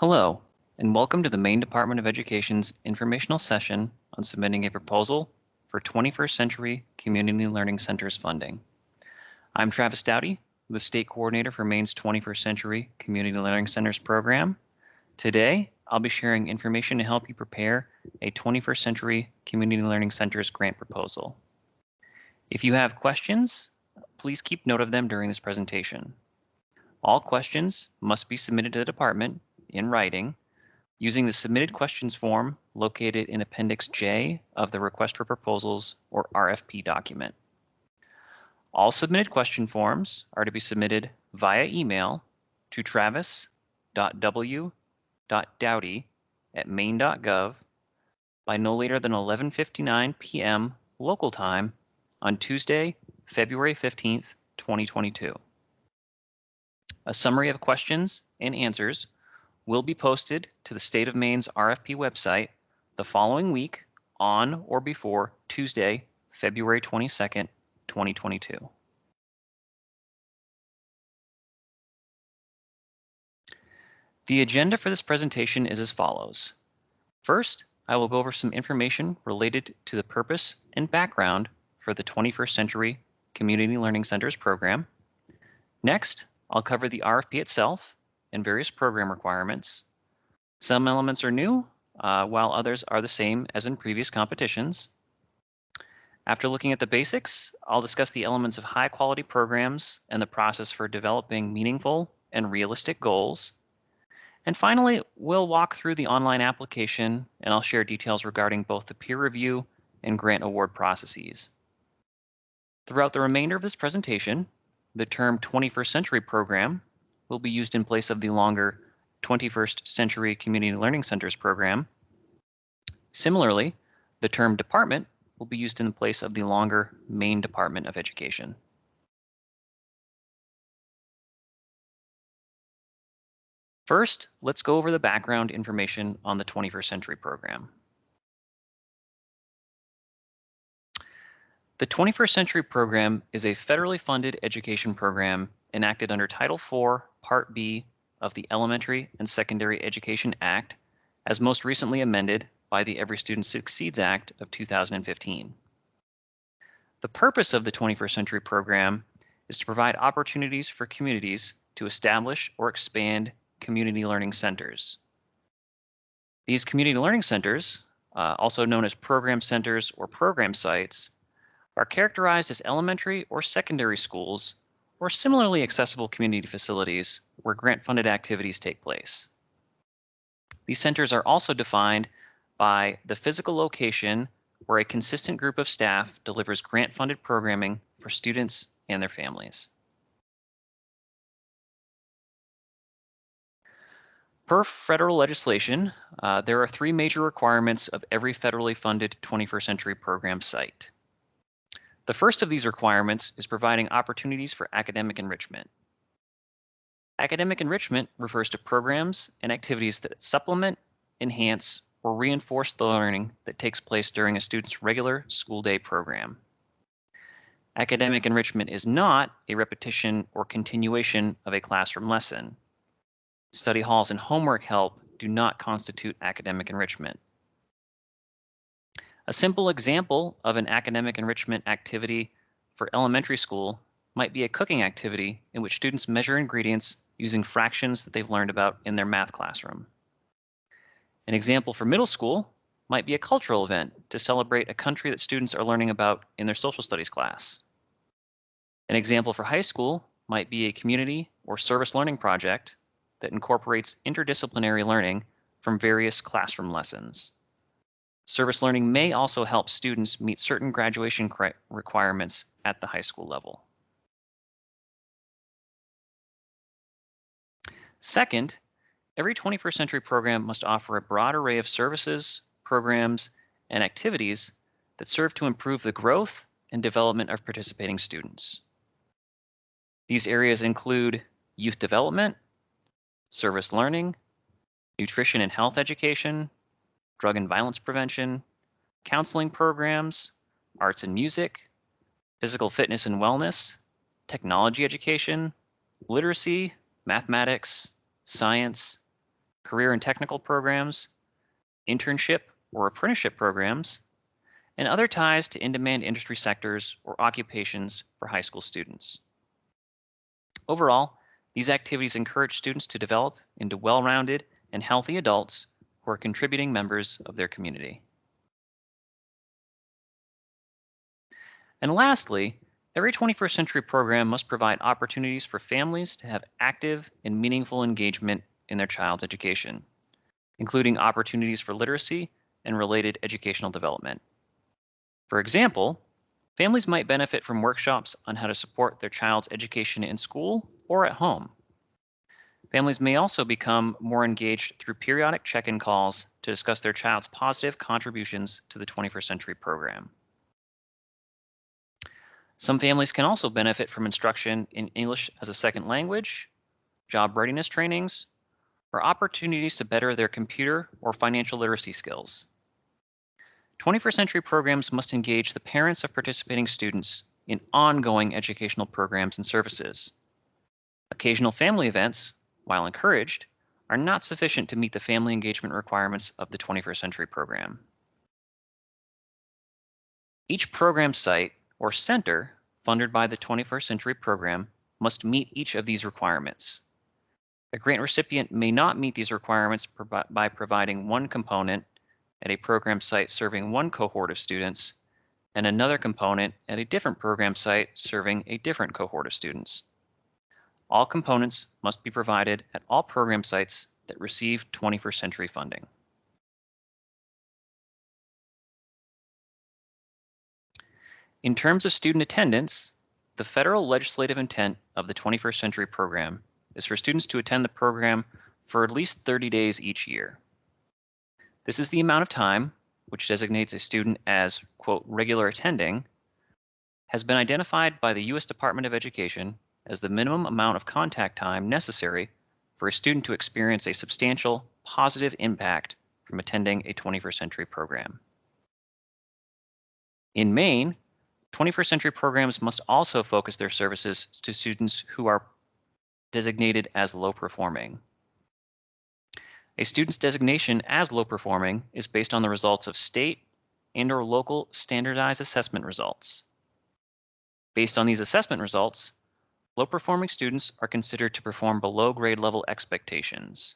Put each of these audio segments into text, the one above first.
Hello, and welcome to the Maine Department of Education's informational session on submitting a proposal for 21st Century Community Learning Centers funding. I'm Travis Dowdy, the State Coordinator for Maine's 21st Century Community Learning Centers program. Today, I'll be sharing information to help you prepare a 21st Century Community Learning Centers grant proposal. If you have questions, please keep note of them during this presentation. All questions must be submitted to the department in writing using the submitted questions form located in Appendix J of the Request for Proposals or RFP document. All submitted question forms are to be submitted via email to travis.w.dowdy@maine.gov by no later than 11:59 p.m. local time on Tuesday, February 15th, 2022. A summary of questions and answers will be posted to the State of Maine's RFP website the following week on or before Tuesday, February 22nd, 2022. The agenda for this presentation is as follows. First, I will go over some information related to the purpose and background for the 21st Century Community Learning Centers program. Next, I'll cover the RFP itself and various program requirements. Some elements are new, while others are the same as in previous competitions. After looking at the basics, I'll discuss the elements of high-quality programs and the process for developing meaningful and realistic goals. And finally, we'll walk through the online application, and I'll share details regarding both the peer review and grant award processes. Throughout the remainder of this presentation, the term 21st Century Program will be used in place of the longer 21st Century Community Learning Centers program. Similarly, the term department will be used in place of the longer Maine Department of Education. First, let's go over the background information on the 21st Century program. The 21st Century program is a federally funded education program enacted under Title IV, Part B of the Elementary and Secondary Education Act, as most recently amended by the Every Student Succeeds Act of 2015. The purpose of the 21st Century program is to provide opportunities for communities to establish or expand community learning centers. These community learning centers, also known as program centers or program sites, are characterized as elementary or secondary schools or similarly accessible community facilities where grant-funded activities take place. These centers are also defined by the physical location where a consistent group of staff delivers grant-funded programming for students and their families. Per federal legislation, there are three major requirements of every federally funded 21st Century program site. The first of these requirements is providing opportunities for academic enrichment. Academic enrichment refers to programs and activities that supplement, enhance, or reinforce the learning that takes place during a student's regular school day program. Academic enrichment is not a repetition or continuation of a classroom lesson. Study halls and homework help do not constitute academic enrichment. A simple example of an academic enrichment activity for elementary school might be a cooking activity in which students measure ingredients using fractions that they've learned about in their math classroom. An example for middle school might be a cultural event to celebrate a country that students are learning about in their social studies class. An example for high school might be a community or service learning project that incorporates interdisciplinary learning from various classroom lessons. Service learning may also help students meet certain graduation requirements at the high school level. Second, every 21st Century program must offer a broad array of services, programs, and activities that serve to improve the growth and development of participating students. These areas include youth development, service learning, nutrition and health education, drug and violence prevention, counseling programs, arts and music, physical fitness and wellness, technology education, literacy, mathematics, science, career and technical programs, internship or apprenticeship programs, and other ties to in-demand industry sectors or occupations for high school students. Overall, these activities encourage students to develop into well-rounded and healthy adults who are contributing members of their community. And lastly, every 21st century program must provide opportunities for families to have active and meaningful engagement in their child's education, including opportunities for literacy and related educational development. For example, families might benefit from workshops on how to support their child's education in school or at home. Families may also become more engaged through periodic check-in calls to discuss their child's positive contributions to the 21st century program. Some families can also benefit from instruction in English as a second language, job readiness trainings, or opportunities to better their computer or financial literacy skills. 21st century programs must engage the parents of participating students in ongoing educational programs and services. Occasional family events, while encouraged, are not sufficient to meet the family engagement requirements of the 21st century program. Each program site or center funded by the 21st century program must meet each of these requirements. A grant recipient may not meet these requirements by providing one component at a program site serving one cohort of students and another component at a different program site serving a different cohort of students. All components must be provided at all program sites that receive 21st century funding. In terms of student attendance, the federal legislative intent of the 21st century program is for students to attend the program for at least 30 days each year. This is the amount of time which designates a student as, quote, regular attending, has been identified by the U.S. Department of Education as the minimum amount of contact time necessary for a student to experience a substantial positive impact from attending a 21st century program. In Maine, 21st century programs must also focus their services to students who are designated as low performing. A student's designation as low performing is based on the results of state and/or local standardized assessment results. Based on these assessment results, low performing students are considered to perform below grade level expectations.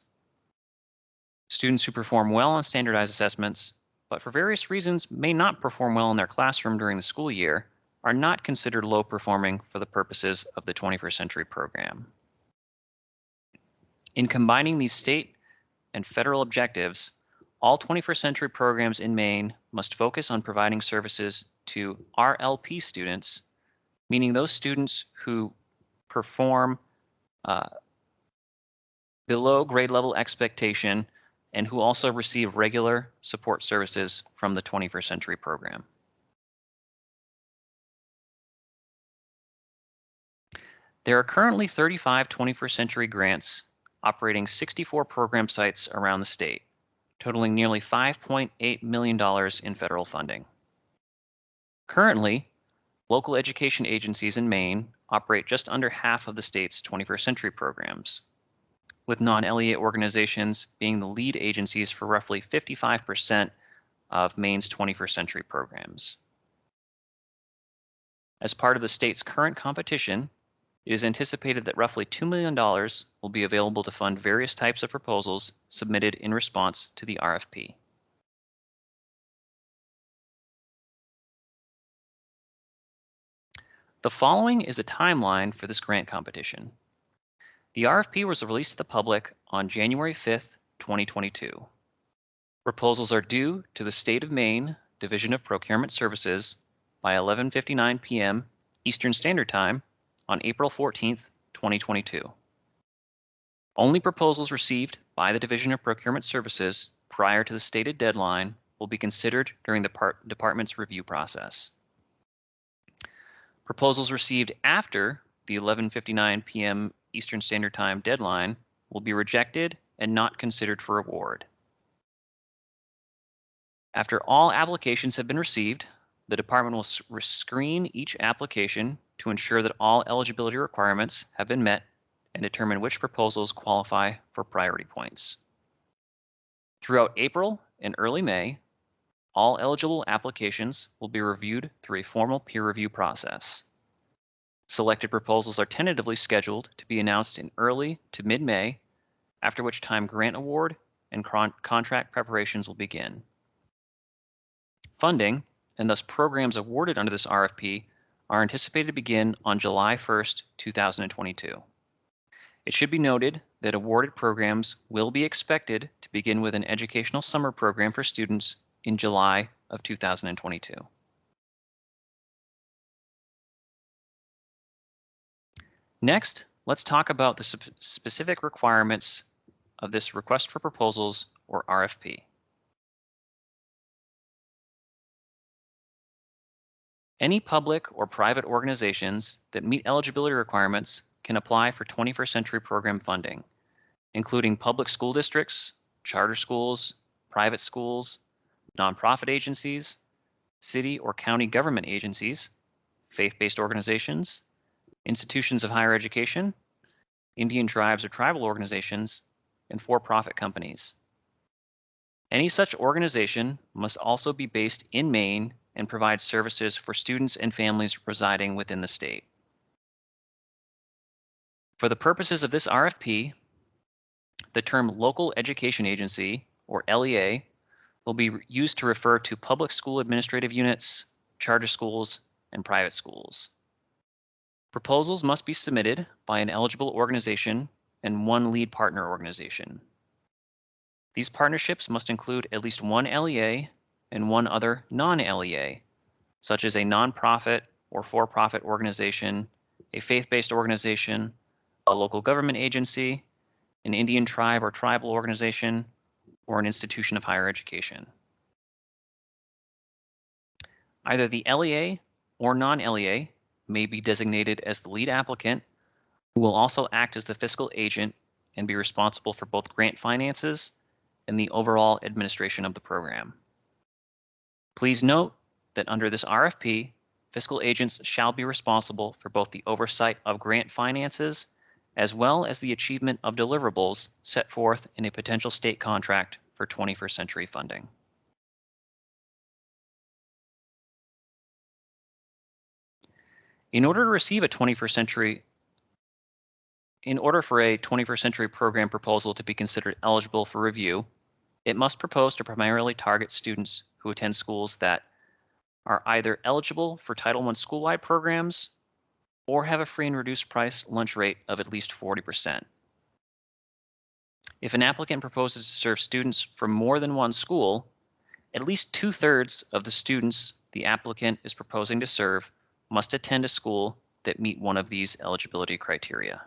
Students who perform well on standardized assessments, but for various reasons may not perform well in their classroom during the school year, are not considered low performing for the purposes of the 21st century program. In combining these state and federal objectives, all 21st century programs in Maine must focus on providing services to RLP students, meaning those students who perform below grade level expectation and who also receive regular support services from the 21st century program. There are currently 35 21st century grants operating 64 program sites around the state, totaling nearly $5.8 million in federal funding. Currently, local education agencies in Maine operate just under half of the state's 21st century programs, with non-LEA organizations being the lead agencies for roughly 55% of Maine's 21st century programs. As part of the state's current competition, it is anticipated that roughly $2 million will be available to fund various types of proposals submitted in response to the RFP. The following is a timeline for this grant competition. The RFP was released to the public on January 5th, 2022. Proposals are due to the State of Maine Division of Procurement Services by 11:59 p.m. Eastern Standard Time on April 14th, 2022. Only proposals received by the Division of Procurement Services prior to the stated deadline will be considered during the department's review process. Proposals received after the 11:59 p.m. Eastern Standard Time deadline will be rejected and not considered for award. After all applications have been received, the department will screen each application to ensure that all eligibility requirements have been met and determine which proposals qualify for priority points. Throughout April and early May, all eligible applications will be reviewed through a formal peer review process. Selected proposals are tentatively scheduled to be announced in early to mid-May, after which time grant award and contract preparations will begin. Funding, and thus programs awarded under this RFP, are anticipated to begin on July 1st, 2022. It should be noted that awarded programs will be expected to begin with an educational summer program for students in July of 2022. Next, let's talk about the specific requirements of this request for proposals, or RFP. Any public or private organizations that meet eligibility requirements can apply for 21st Century Program funding, including public school districts, charter schools, private schools, nonprofit agencies, city or county government agencies, faith-based organizations, institutions of higher education, Indian tribes or tribal organizations, and for-profit companies. Any such organization must also be based in Maine and provide services for students and families residing within the state. For the purposes of this RFP, the term Local Education Agency, or LEA, will be used to refer to public school administrative units, charter schools, and private schools. Proposals must be submitted by an eligible organization and one lead partner organization. These partnerships must include at least one LEA and one other non-LEA, such as a nonprofit or for-profit organization, a faith-based organization, a local government agency, an Indian tribe or tribal organization, or an institution of higher education. Either the LEA or non-LEA may be designated as the lead applicant, who will also act as the fiscal agent and be responsible for both grant finances and the overall administration of the program. Please note that under this RFP, fiscal agents shall be responsible for both the oversight of grant finances as well as the achievement of deliverables set forth in a potential state contract for 21st Century funding. In order for a 21st Century program proposal to be considered eligible for review, it must propose to primarily target students who attend schools that are either eligible for Title I school-wide programs or have a free and reduced price lunch rate of at least 40%. If an applicant proposes to serve students from more than one school, at least 2/3 of the students the applicant is proposing to serve must attend a school that meet one of these eligibility criteria.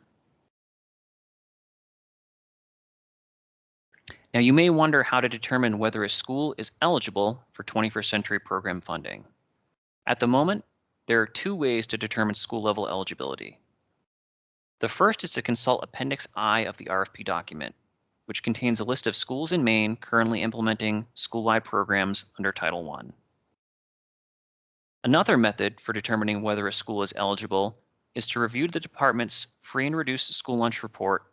Now, you may wonder how to determine whether a school is eligible for 21st Century program funding. At the moment, there are two ways to determine school-level eligibility. The first is to consult Appendix I of the RFP document, which contains a list of schools in Maine currently implementing school-wide programs under Title I. Another method for determining whether a school is eligible is to review the department's free and reduced school lunch report,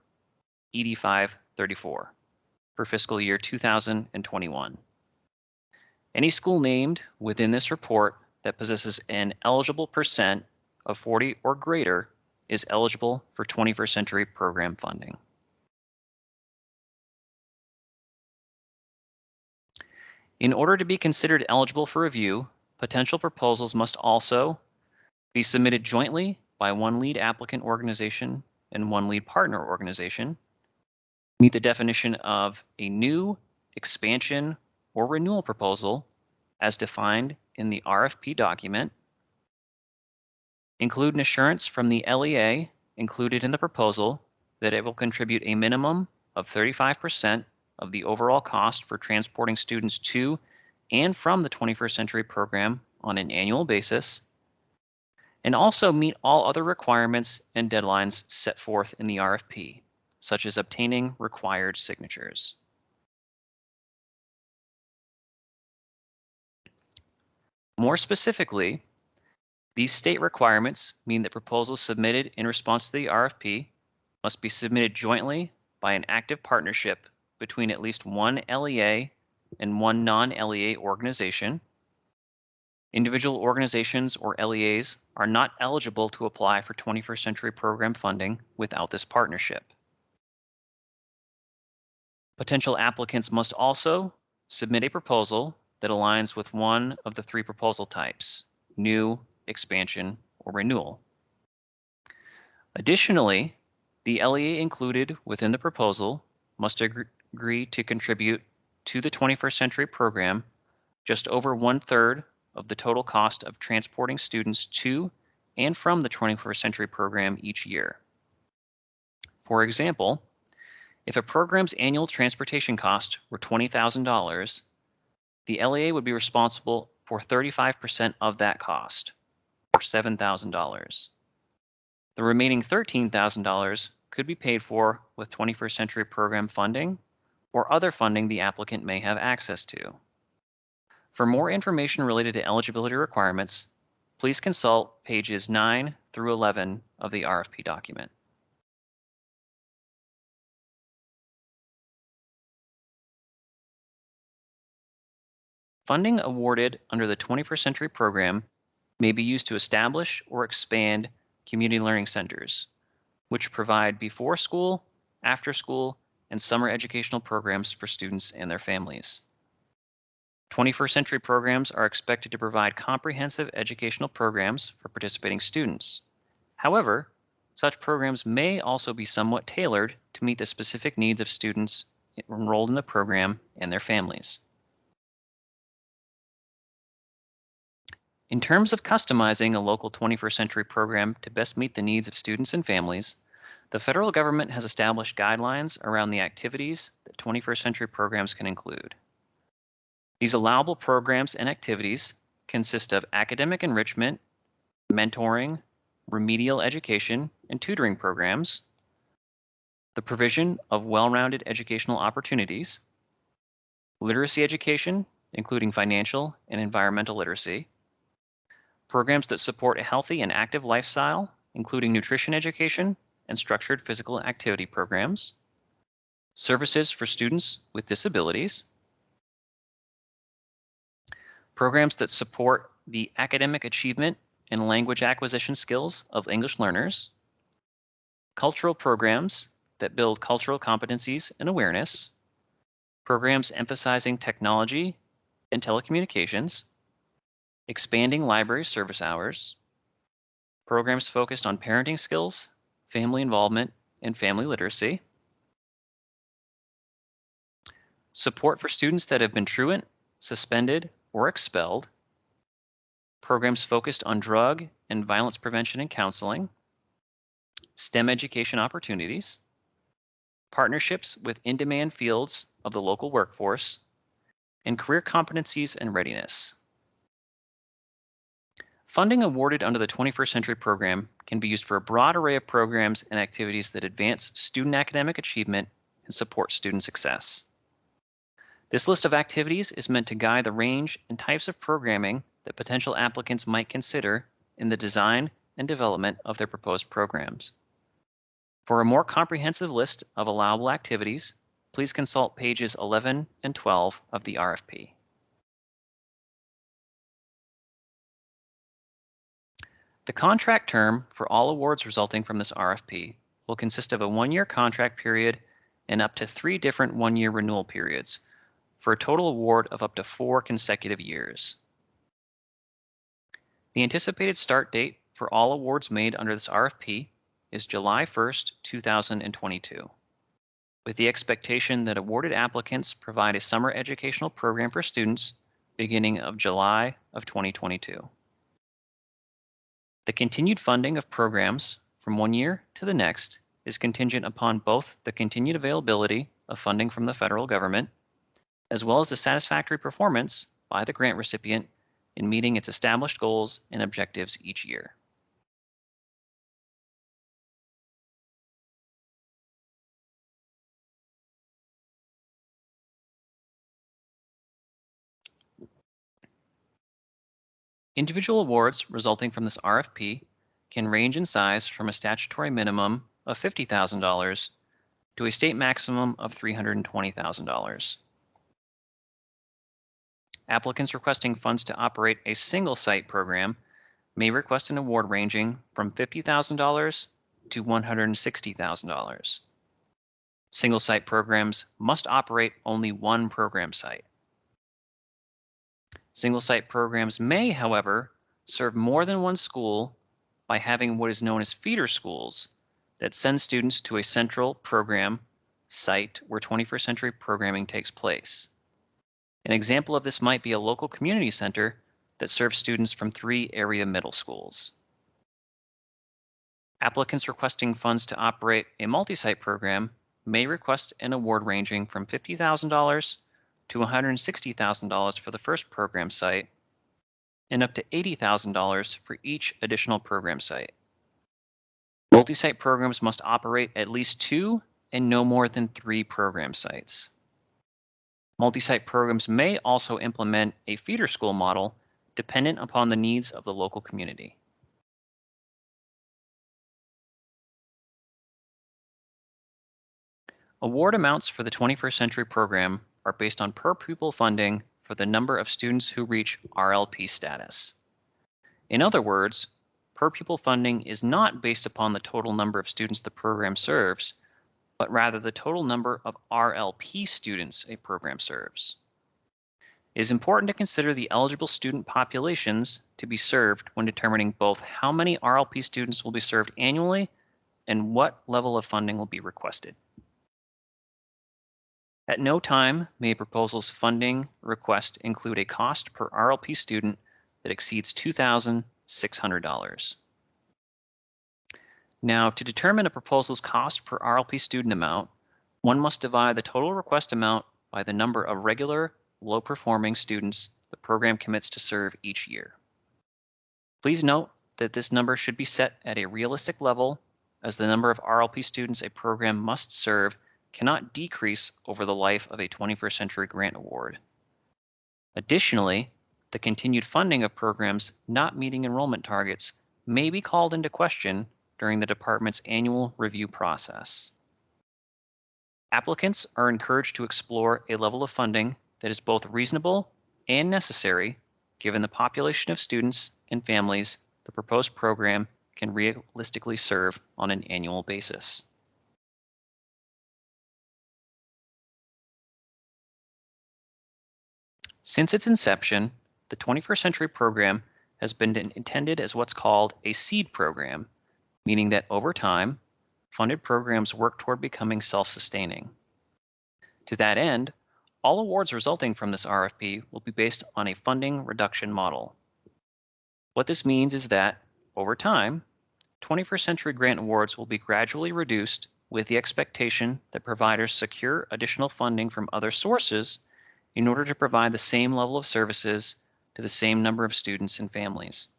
ED 534, for fiscal year 2021. Any school named within this report that possesses an eligible percent of 40 or greater is eligible for 21st Century program funding. In order to be considered eligible for review, potential proposals must also be submitted jointly by one lead applicant organization and one lead partner organization, meet the definition of a new, expansion, or renewal proposal as defined in the RFP document, include an assurance from the LEA included in the proposal that it will contribute a minimum of 35% of the overall cost for transporting students to and from the 21st Century program on an annual basis, and also meet all other requirements and deadlines set forth in the RFP, such as obtaining required signatures. More specifically, these state requirements mean that proposals submitted in response to the RFP must be submitted jointly by an active partnership between at least one LEA and one non-LEA organization. Individual organizations or LEAs are not eligible to apply for 21st Century Program funding without this partnership. Potential applicants must also submit a proposal that aligns with one of the three proposal types: new, expansion, or renewal. Additionally, the LEA included within the proposal must agree to contribute to the 21st Century Program just over 1/3 of the total cost of transporting students to and from the 21st Century Program each year. For example, if a program's annual transportation cost were $20,000, the LEA would be responsible for 35% of that cost, or $7,000. The remaining $13,000 could be paid for with 21st Century Program funding or other funding the applicant may have access to. For more information related to eligibility requirements, please consult pages 9 through 11 of the RFP document. Funding awarded under the 21st Century Program may be used to establish or expand community learning centers, which provide before school, after school, and summer educational programs for students and their families. 21st Century programs are expected to provide comprehensive educational programs for participating students. However, such programs may also be somewhat tailored to meet the specific needs of students enrolled in the program and their families. In terms of customizing a local 21st Century program to best meet the needs of students and families, the federal government has established guidelines around the activities that 21st Century programs can include. These allowable programs and activities consist of academic enrichment, mentoring, remedial education, and tutoring programs, the provision of well-rounded educational opportunities, literacy education, including financial and environmental literacy, programs that support a healthy and active lifestyle, including nutrition education and structured physical activity programs, services for students with disabilities, programs that support the academic achievement and language acquisition skills of English learners, cultural programs that build cultural competencies and awareness, programs emphasizing technology and telecommunications, expanding library service hours, programs focused on parenting skills, family involvement, and family literacy, support for students that have been truant, suspended, or expelled, programs focused on drug and violence prevention and counseling, STEM education opportunities, partnerships with in-demand fields of the local workforce, and career competencies and readiness. Funding awarded under the 21st Century Program can be used for a broad array of programs and activities that advance student academic achievement and support student success. This list of activities is meant to guide the range and types of programming that potential applicants might consider in the design and development of their proposed programs. For a more comprehensive list of allowable activities, please consult pages 11 and 12 of the RFP. The contract term for all awards resulting from this RFP will consist of a one-year contract period and up to 3 different one-year renewal periods, for a total award of up to 4 consecutive years. The anticipated start date for all awards made under this RFP is July 1st, 2022, with the expectation that awarded applicants provide a summer educational program for students beginning of July of 2022. The continued funding of programs from one year to the next is contingent upon both the continued availability of funding from the federal government, as well as the satisfactory performance by the grant recipient in meeting its established goals and objectives each year. Individual awards resulting from this RFP can range in size from a statutory minimum of $50,000 to a state maximum of $320,000. Applicants requesting funds to operate a single site program may request an award ranging from $50,000 to $160,000. Single site programs must operate only one program site. Single site programs may, however, serve more than one school by having what is known as feeder schools that send students to a central program site where 21st century programming takes place. An example of this might be a local community center that serves students from 3 area middle schools. Applicants requesting funds to operate a multi-site program may request an award ranging from $50,000 to $160,000 for the first program site and up to $80,000 for each additional program site. Multi-site programs must operate at least 2 and no more than 3 program sites. Multi-site programs may also implement a feeder school model dependent upon the needs of the local community. Award amounts for the 21st century program are based on per pupil funding for the number of students who reach RLP status. In other words, per pupil funding is not based upon the total number of students the program serves, but rather the total number of RLP students a program serves. It is important to consider the eligible student populations to be served when determining both how many RLP students will be served annually and what level of funding will be requested. At no time may a proposal's funding request include a cost per RLP student that exceeds $2,600. Now, to determine a proposal's cost per RLP student amount, one must divide the total request amount by the number of regular, low-performing students the program commits to serve each year. Please note that this number should be set at a realistic level, as the number of RLP students a program must serve cannot decrease over the life of a 21st century grant award. Additionally, the continued funding of programs not meeting enrollment targets may be called into question during the department's annual review process. Applicants are encouraged to explore a level of funding that is both reasonable and necessary given the population of students and families the proposed program can realistically serve on an annual basis. Since its inception, the 21st century program has been intended as what's called a seed program, meaning that over time, funded programs work toward becoming self-sustaining. To that end, all awards resulting from this RFP will be based on a funding reduction model. What this means is that, over time, 21st century grant awards will be gradually reduced with the expectation that providers secure additional funding from other sources in order to provide the same level of services to the same number of students and families.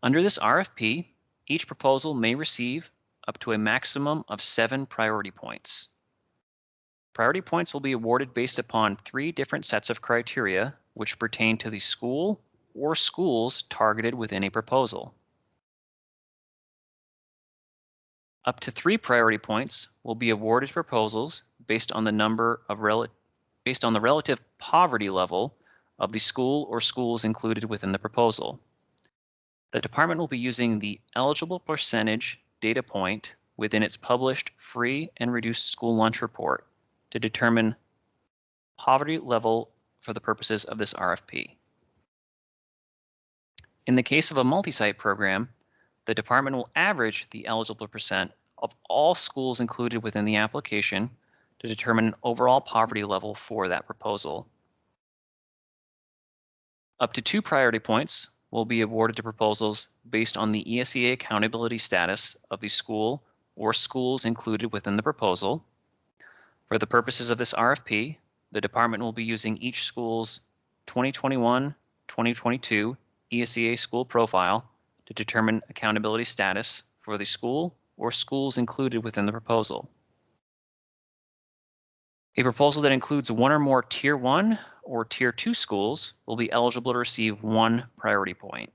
Under this RFP, each proposal may receive up to a maximum of 7 priority points. Priority points will be awarded based upon 3 different sets of criteria which pertain to the school or schools targeted within a proposal. Up to 3 priority points will be awarded proposals based on the relative poverty level of the school or schools included within the proposal. The department will be using the eligible percentage data point within its published free and reduced school lunch report to determine poverty level for the purposes of this RFP. In the case of a multi-site program, the department will average the eligible percent of all schools included within the application to determine an overall poverty level for that proposal. Up to 2 priority points will be awarded to proposals based on the ESEA accountability status of the school or schools included within the proposal. For the purposes of this RFP, the department will be using each school's 2021-2022 ESEA school profile to determine accountability status for the school or schools included within the proposal. A proposal that includes 1 or more Tier 1 or Tier 2 schools will be eligible to receive 1 priority point.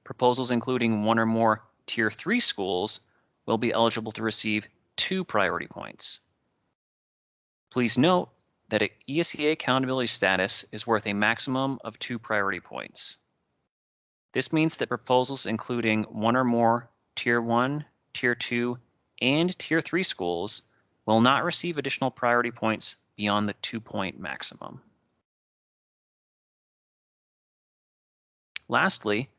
proposals including one or more Tier 3 schools will be eligible to receive 2 priority points. Please note that an ESEA accountability status is worth a maximum of 2 priority points. This means that proposals including one or more Tier 1, Tier 2, and Tier 3 schools will not receive additional priority points beyond the 2-point maximum. Lastly,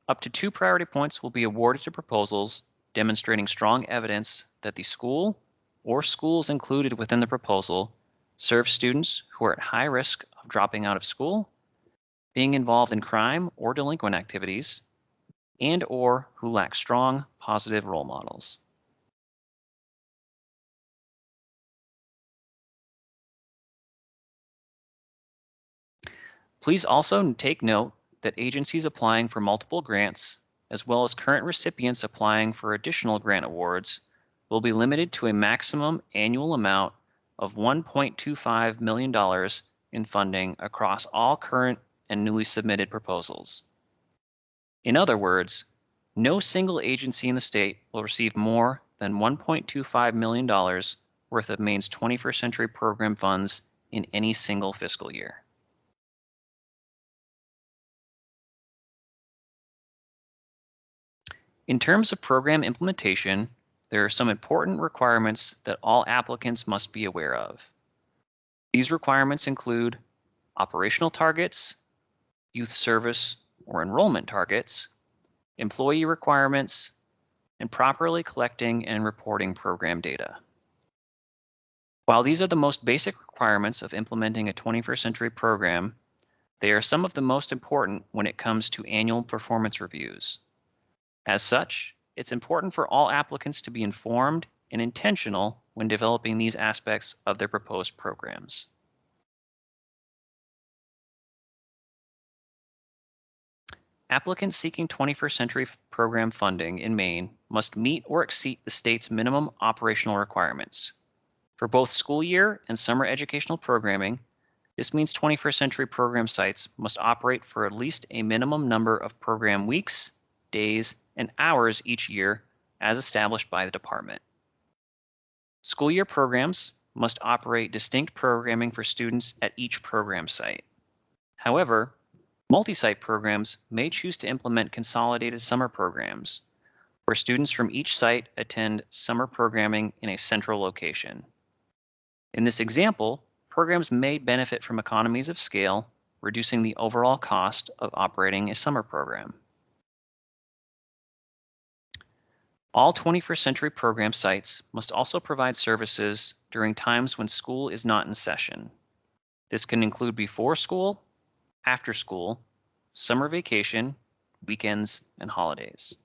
up to 2 priority points will be awarded to proposals demonstrating strong evidence that the school or schools included within the proposal serve students who are at high risk of dropping out of school, being involved in crime or delinquent activities, and/or who lack strong positive role models. Please also take note that agencies applying for multiple grants, as well as current recipients applying for additional grant awards, will be limited to a maximum annual amount of $1.25 million in funding across all current and newly submitted proposals. In other words, no single agency in the state will receive more than $1.25 million worth of Maine's 21st Century Program funds in any single fiscal year. In terms of program implementation, there are some important requirements that all applicants must be aware of. These requirements include operational targets, youth service or enrollment targets, employee requirements, and properly collecting and reporting program data. While these are the most basic requirements of implementing a 21st century program, they are some of the most important when it comes to annual performance reviews. As such, it's important for all applicants to be informed and intentional when developing these aspects of their proposed programs. Applicants seeking 21st century program funding in Maine must meet or exceed the state's minimum operational requirements. For both school year and summer educational programming, this means 21st century program sites must operate for at least a minimum number of program weeks, days, and hours each year as established by the department. School year programs must operate distinct programming for students at each program site. However, multi-site programs may choose to implement consolidated summer programs, where students from each site attend summer programming in a central location. In this example, programs may benefit from economies of scale, reducing the overall cost of operating a summer program. All 21st century program sites must also provide services during times when school is not in session. This can include before school, after school, summer vacation, weekends, and holidays.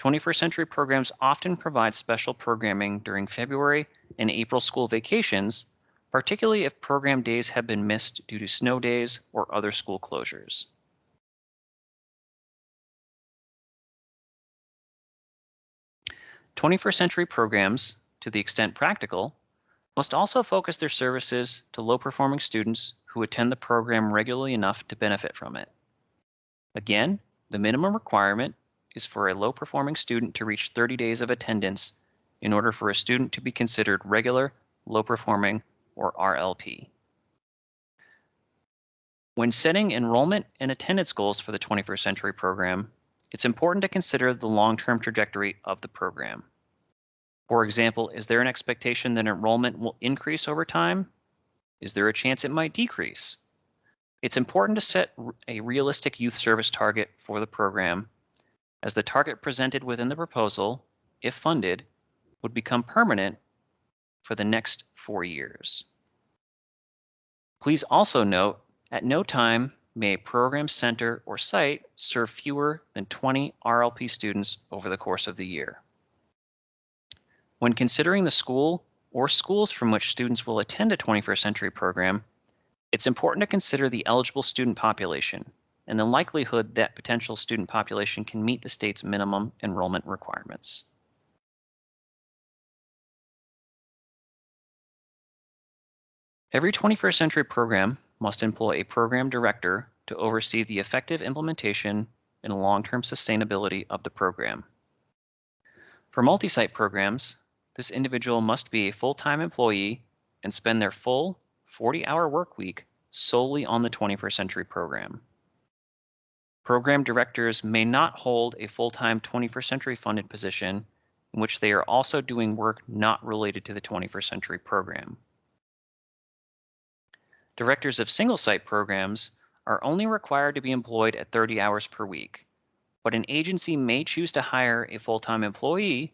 21st century programs often provide special programming during February and April school vacations, particularly if program days have been missed due to snow days or other school closures. '21st century programs, to the extent practical, must also focus their services to low-performing students who attend the program regularly enough to benefit from it. Again, the minimum requirement is for a low-performing student to reach 30 days of attendance in order for a student to be considered regular, low-performing, or RLP. When setting enrollment and attendance goals for the 21st century program, it's important to consider the long-term trajectory of the program. For example, is there an expectation that enrollment will increase over time? Is there a chance it might decrease? It's important to set a realistic youth service target for the program, as the target presented within the proposal, if funded, would become permanent for the next 4 years. Please also note, at no time may a program center or site serve fewer than 20 RLP students over the course of the year. When considering the school or schools from which students will attend a 21st century program, it's important to consider the eligible student population and the likelihood that potential student population can meet the state's minimum enrollment requirements. Every 21st century program must employ a program director to oversee the effective implementation in the long-term sustainability of the program. For multi-site programs, this individual must be a full-time employee and spend their full 40-hour work week solely on the 21st Century program. Program directors may not hold a full-time 21st Century funded position in which they are also doing work not related to the 21st Century program. Directors of single-site programs are only required to be employed at 30 hours per week, but an agency may choose to hire a full-time employee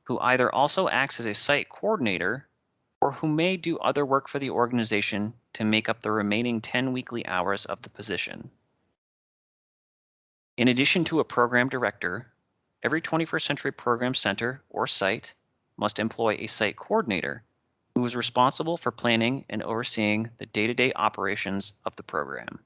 who either also acts as a site coordinator or who may do other work for the organization to make up the remaining 10 weekly hours of the position. In addition to a program director, every 21st Century Program Center or site must employ a site coordinator who is responsible for planning and overseeing the day-to-day operations of the program.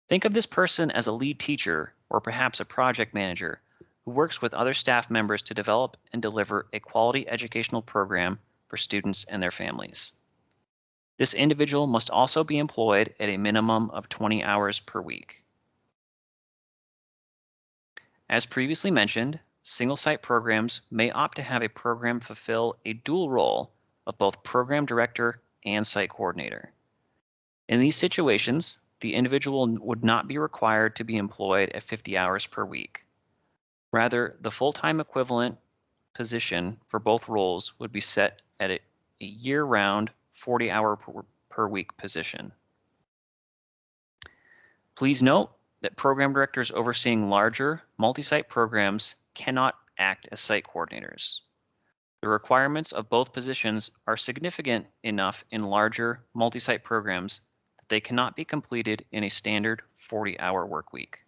Think of this person as a lead teacher or perhaps a project manager who works with other staff members to develop and deliver a quality educational program for students and their families. This individual must also be employed at a minimum of 20 hours per week. As previously mentioned, single-site programs may opt to have a program fulfill a dual role of both program director and site coordinator. In these situations, the individual would not be required to be employed at 50 hours per week. Rather, the full-time equivalent position for both roles would be set at a year-round 40-hour per week position. Please note that program directors overseeing larger multi-site programs cannot act as site coordinators. The requirements of both positions are significant enough in larger multi-site programs that they cannot be completed in a standard 40-hour work week.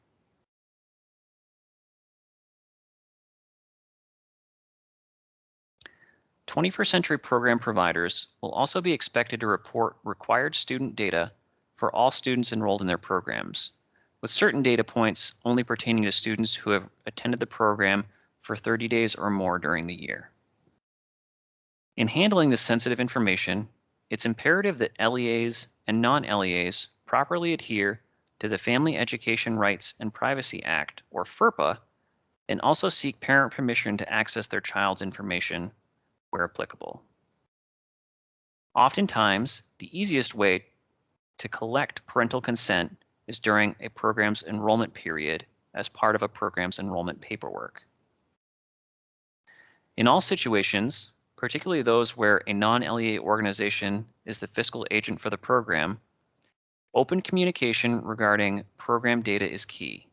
'21st Century program providers will also be expected to report required student data for all students enrolled in their programs, with certain data points only pertaining to students who have attended the program for 30 days or more during the year. In handling this sensitive information, it's imperative that LEAs and non-LEAs properly adhere to the Family Education Rights and Privacy Act, or FERPA, and also seek parent permission to access their child's information where applicable. Oftentimes, the easiest way to collect parental consent is during a program's enrollment period as part of a program's enrollment paperwork. In all situations, particularly those where a non-LEA organization is the fiscal agent for the program, open communication regarding program data is key.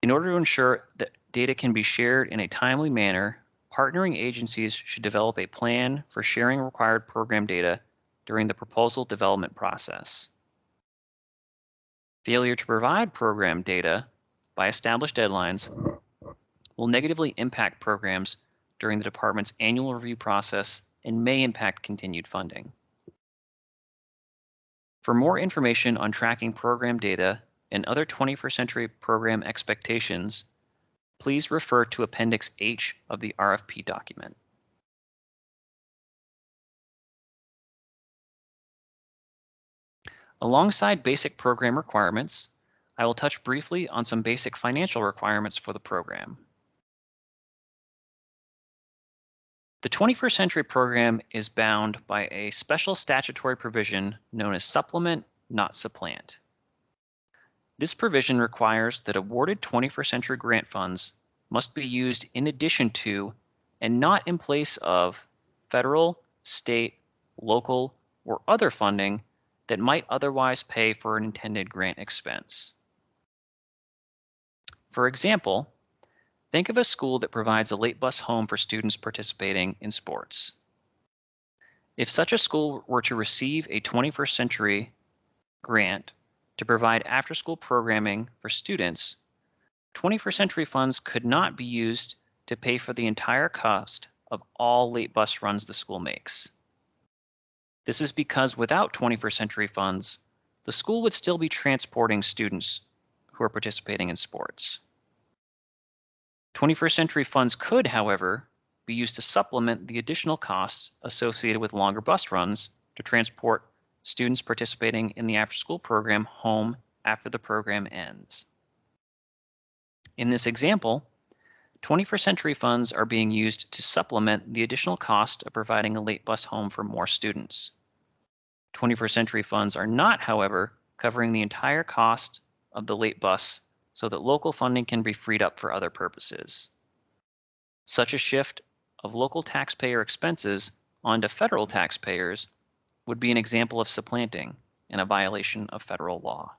In order to ensure that data can be shared in a timely manner, partnering agencies should develop a plan for sharing required program data during the proposal development process. Failure to provide program data by established deadlines will negatively impact programs during the department's annual review process and may impact continued funding. For more information on tracking program data and other 21st Century program expectations, please refer to Appendix H of the RFP document. Alongside basic program requirements, I will touch briefly on some basic financial requirements for the program. The 21st Century program is bound by a special statutory provision known as supplement, not supplant. This provision requires that awarded 21st Century grant funds must be used in addition to and not in place of federal, state, local, or other funding that might otherwise pay for an intended grant expense. For example, think of a school that provides a late bus home for students participating in sports. If such a school were to receive a 21st Century grant to provide after-school programming for students, 21st Century funds could not be used to pay for the entire cost of all late bus runs the school makes. This is because without 21st Century funds, the school would still be transporting students who are participating in sports. 21st Century funds could, however, be used to supplement the additional costs associated with longer bus runs to transport students participating in the after-school program home after the program ends. In this example, 21st Century funds are being used to supplement the additional cost of providing a late bus home for more students. 21st Century funds are not, however, covering the entire cost of the late bus so that local funding can be freed up for other purposes. Such a shift of local taxpayer expenses onto federal taxpayers would be an example of supplanting and a violation of federal law.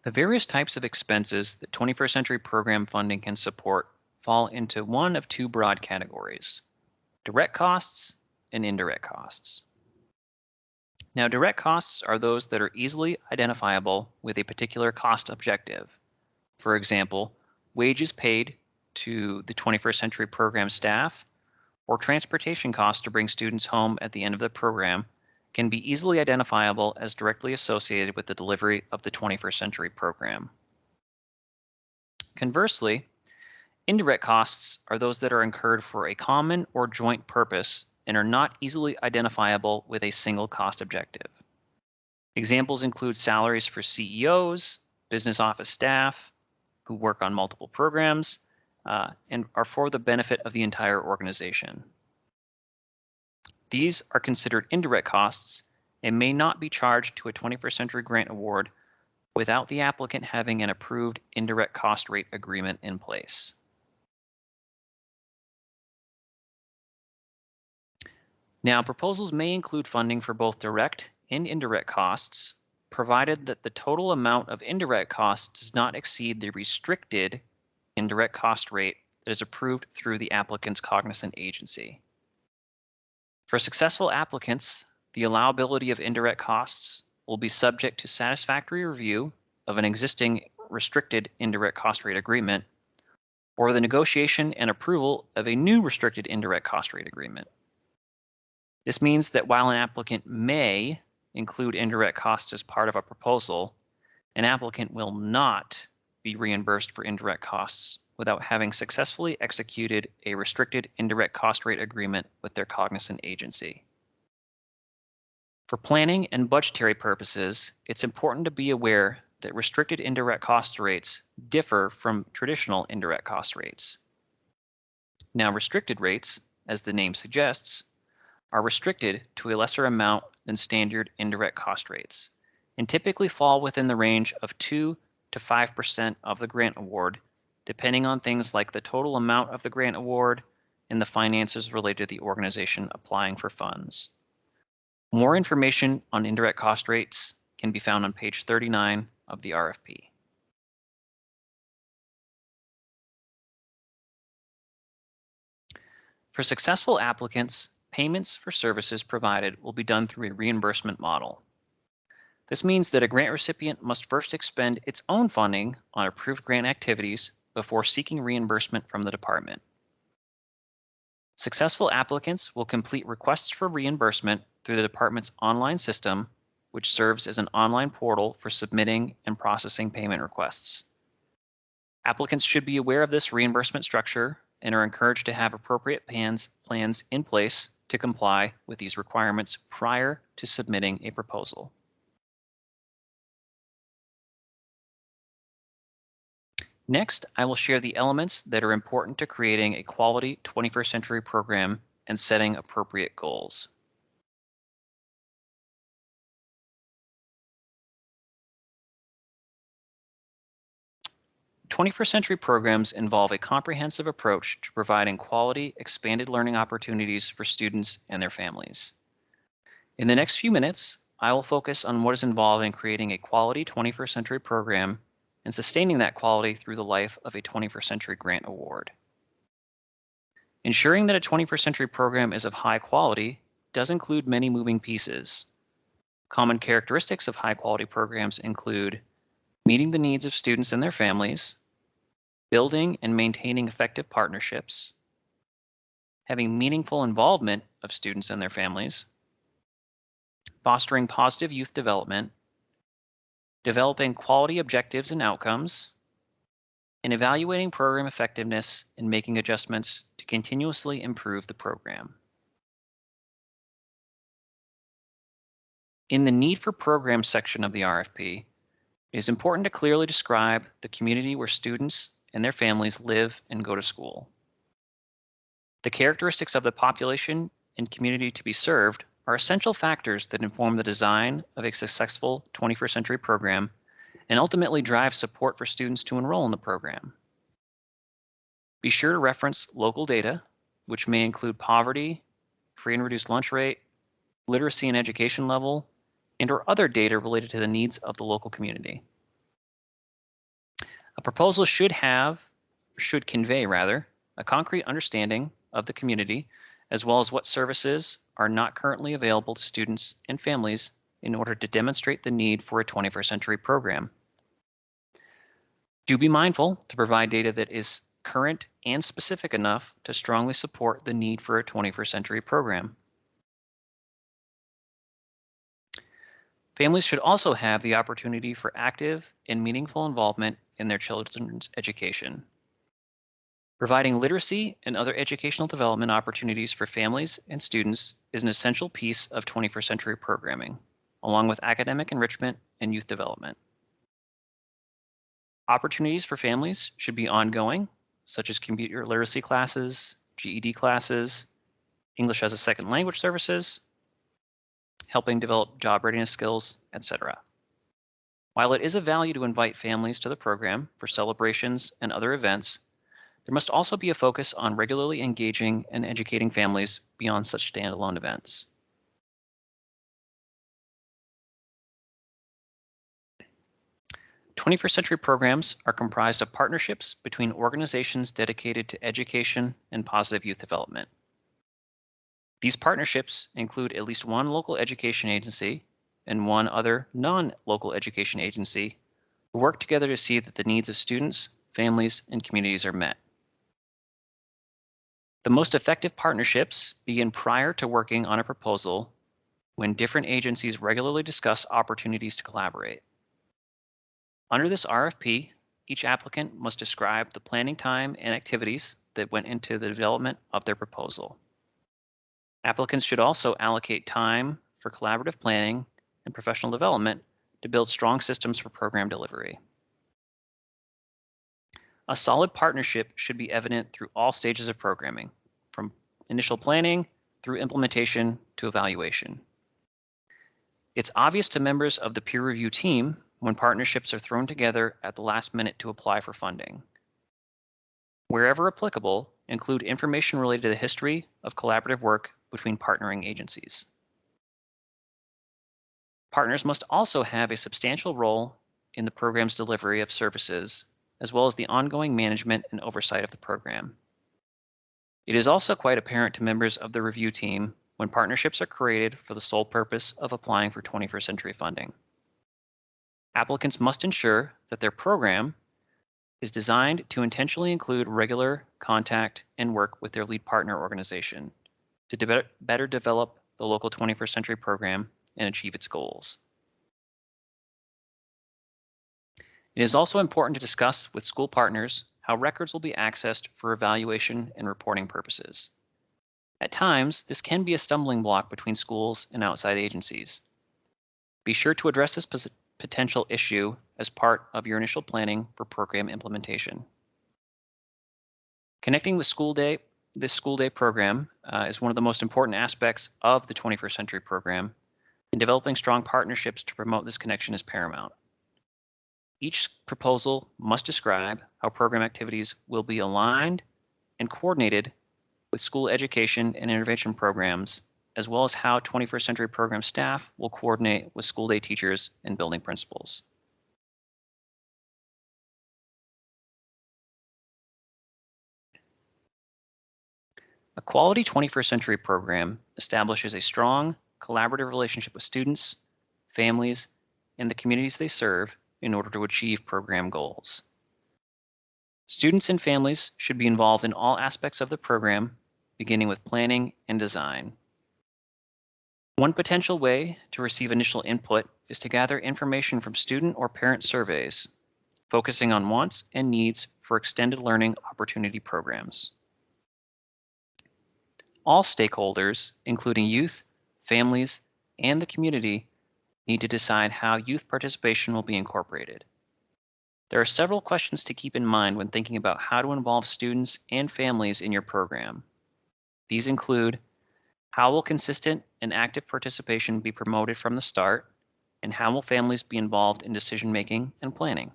The various types of expenses that 21st Century program funding can support fall into one of two broad categories: direct costs and indirect costs. Now, direct costs are those that are easily identifiable with a particular cost objective. For example, wages paid to the 21st Century program staff or transportation costs to bring students home at the end of the program can be easily identifiable as directly associated with the delivery of the 21st Century program. Conversely, indirect costs are those that are incurred for a common or joint purpose and are not easily identifiable with a single cost objective. Examples include salaries for CEOs, business office staff who work on multiple programs, and are for the benefit of the entire organization. These are considered indirect costs and may not be charged to a 21st Century grant award without the applicant having an approved indirect cost rate agreement in place. Now, proposals may include funding for both direct and indirect costs, provided that the total amount of indirect costs does not exceed the restricted indirect cost rate that is approved through the applicant's cognizant agency. For successful applicants, the allowability of indirect costs will be subject to satisfactory review of an existing restricted indirect cost rate agreement or the negotiation and approval of a new restricted indirect cost rate agreement. This means that while an applicant may include indirect costs as part of a proposal, an applicant will not be reimbursed for indirect costs without having successfully executed a restricted indirect cost rate agreement with their cognizant agency. For planning and budgetary purposes, it's important to be aware that restricted indirect cost rates differ from traditional indirect cost rates. Now, restricted rates, as the name suggests, are restricted to a lesser amount than standard indirect cost rates and typically fall within the range of 2 to 5% of the grant award, depending on things like the total amount of the grant award and the finances related to the organization applying for funds. More information on indirect cost rates can be found on page 39 of the RFP. For successful applicants, payments for services provided will be done through a reimbursement model. This means that a grant recipient must first expend its own funding on approved grant activities before seeking reimbursement from the department. Successful applicants will complete requests for reimbursement through the department's online system, which serves as an online portal for submitting and processing payment requests. Applicants should be aware of this reimbursement structure and are encouraged to have appropriate plans in place to comply with these requirements prior to submitting a proposal. Next, I will share the elements that are important to creating a quality 21st Century program and setting appropriate goals. '21st Century programs involve a comprehensive approach to providing quality, expanded learning opportunities for students and their families. In the next few minutes, I will focus on what is involved in creating a quality 21st Century program and sustaining that quality through the life of a 21st Century Grant Award. Ensuring that a 21st Century program is of high quality does include many moving pieces. Common characteristics of high quality programs include meeting the needs of students and their families, building and maintaining effective partnerships, having meaningful involvement of students and their families, fostering positive youth development, developing quality objectives and outcomes, and evaluating program effectiveness and making adjustments to continuously improve the program. In the Need for Programs section of the RFP, it is important to clearly describe the community where students and their families live and go to school. The characteristics of the population and community to be served are essential factors that inform the design of a successful 21st century program and ultimately drive support for students to enroll in the program. Be sure to reference local data, which may include poverty, free and reduced lunch rate, literacy and education level, and/or other data related to the needs of the local community. A proposal should convey a concrete understanding of the community, as well as what services are not currently available to students and families in order to demonstrate the need for a 21st century program. Do be mindful to provide data that is current and specific enough to strongly support the need for a 21st century program. Families should also have the opportunity for active and meaningful involvement in their children's education. Providing literacy and other educational development opportunities for families and students is an essential piece of 21st century programming, along with academic enrichment and youth development. Opportunities for families should be ongoing, such as computer literacy classes, GED classes, English as a second language services, helping develop job readiness skills, etc. While it is of value to invite families to the program for celebrations and other events, there must also be a focus on regularly engaging and educating families beyond such standalone events. Twenty-first century programs are comprised of partnerships between organizations dedicated to education and positive youth development. These partnerships include at least one local education agency and one other non-local education agency who work together to see that the needs of students, families, and communities are met. The most effective partnerships begin prior to working on a proposal when different agencies regularly discuss opportunities to collaborate. Under this RFP, each applicant must describe the planning time and activities that went into the development of their proposal. Applicants should also allocate time for collaborative planning and professional development to build strong systems for program delivery. A solid partnership should be evident through all stages of programming, from initial planning through implementation to evaluation. It's obvious to members of the peer review team when partnerships are thrown together at the last minute to apply for funding. Wherever applicable, include information related to the history of collaborative work between partnering agencies. Partners must also have a substantial role in the program's delivery of services, as well as the ongoing management and oversight of the program. It is also quite apparent to members of the review team when partnerships are created for the sole purpose of applying for 21st century funding. Applicants must ensure that their program is designed to intentionally include regular contact and work with their lead partner organization to better develop the local 21st century program and achieve its goals. It is also important to discuss with school partners how records will be accessed for evaluation and reporting purposes. At times, this can be a stumbling block between schools and outside agencies. Be sure to address this potential issue as part of your initial planning for program implementation. Connecting this school day program is one of the most important aspects of the 21st century program, and developing strong partnerships to promote this connection is paramount. Each proposal must describe how program activities will be aligned and coordinated with school education and intervention programs, as well as how 21st century program staff will coordinate with school day teachers and building principals. A quality 21st century program establishes a strong, collaborative relationship with students, families, and the communities they serve in order to achieve program goals. Students and families should be involved in all aspects of the program, beginning with planning and design. One potential way to receive initial input is to gather information from student or parent surveys. focusing on wants and needs for extended learning opportunity programs. All stakeholders, including youth, families, and the community, need to decide how youth participation will be incorporated. There are several questions to keep in mind when thinking about how to involve students and families in your program. These include, how will consistent and active participation be promoted from the start, and how will families be involved in decision-making and planning?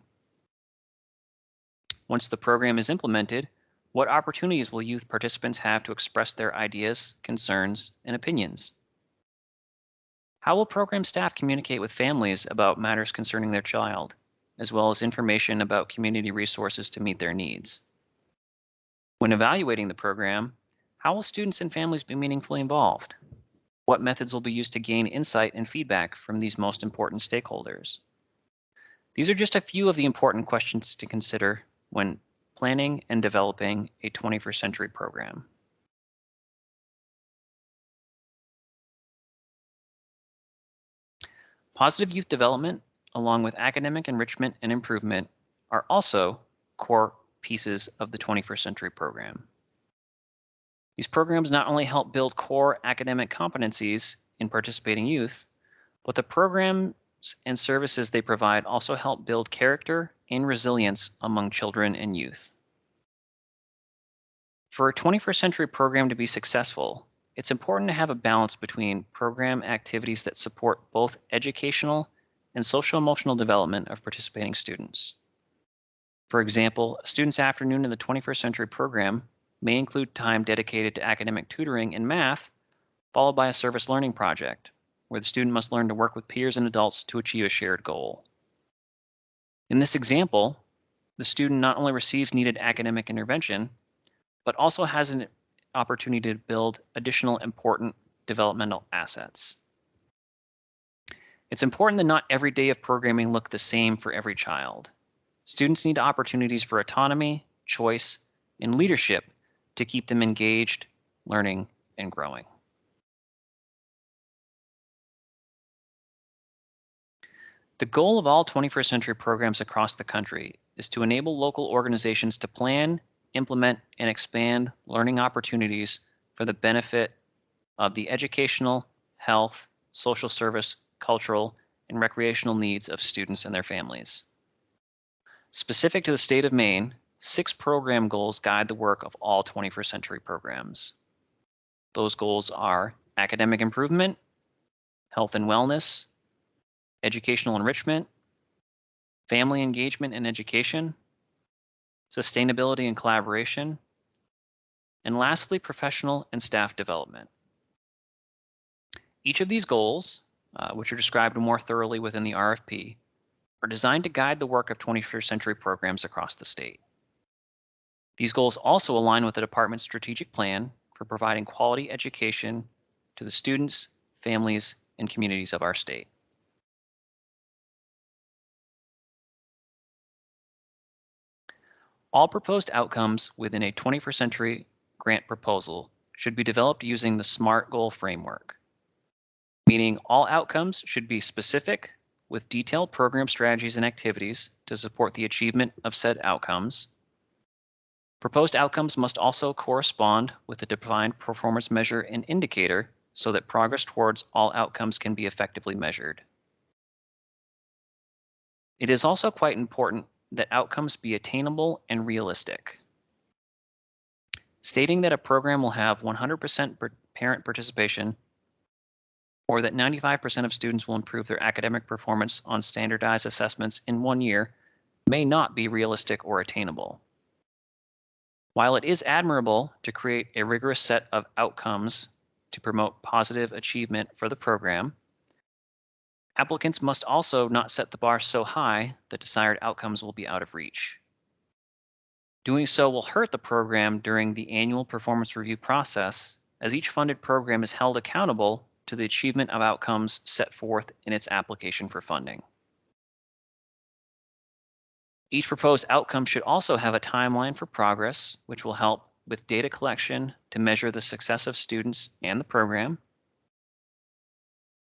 Once the program is implemented, what opportunities will youth participants have to express their ideas, concerns, and opinions? How will program staff communicate with families about matters concerning their child, as well as information about community resources to meet their needs? When evaluating the program, how will students and families be meaningfully involved? What methods will be used to gain insight and feedback from these most important stakeholders? These are just a few of the important questions to consider when planning and developing a 21st century program. Positive youth development, along with academic enrichment and improvement, are also core pieces of the 21st century program. These programs not only help build core academic competencies in participating youth, but the programs and services they provide also help build character and resilience among children and youth. For a 21st century program to be successful, it's important to have a balance between program activities that support both educational and social-emotional development of participating students. For example, a student's afternoon in the 21st century program may include time dedicated to academic tutoring in math, followed by a service learning project, where the student must learn to work with peers and adults to achieve a shared goal. In this example, the student not only receives needed academic intervention, but also has an opportunity to build additional important developmental assets. It's important that not every day of programming look the same for every child. Students need opportunities for autonomy, choice, and leadership to keep them engaged, learning, and growing. The goal of all 21st century programs across the country is to enable local organizations to plan, implement, and expand learning opportunities for the benefit of the educational, health, social service, cultural, and recreational needs of students and their families. Specific to the state of Maine, 6 program goals guide the work of all 21st century programs. Those goals are academic improvement, health and wellness, educational enrichment, family engagement and education, sustainability and collaboration, and lastly, professional and staff development. Each of these goals, which are described more thoroughly within the RFP, are designed to guide the work of 21st century programs across the state. These goals also align with the department's strategic plan for providing quality education to the students, families, and communities of our state. All proposed outcomes within a 21st century grant proposal should be developed using the SMART goal framework, meaning all outcomes should be specific with detailed program strategies and activities to support the achievement of said outcomes. Proposed outcomes must also correspond with the defined performance measure and indicator so that progress towards all outcomes can be effectively measured. It is also quite important that outcomes be attainable and realistic. Stating that a program will have 100% parent participation or that 95% of students will improve their academic performance on standardized assessments in 1 year may not be realistic or attainable. While it is admirable to create a rigorous set of outcomes to promote positive achievement for the program, applicants must also not set the bar so high that desired outcomes will be out of reach. Doing so will hurt the program during the annual performance review process, as each funded program is held accountable to the achievement of outcomes set forth in its application for funding. Each proposed outcome should also have a timeline for progress, which will help with data collection to measure the success of students and the program.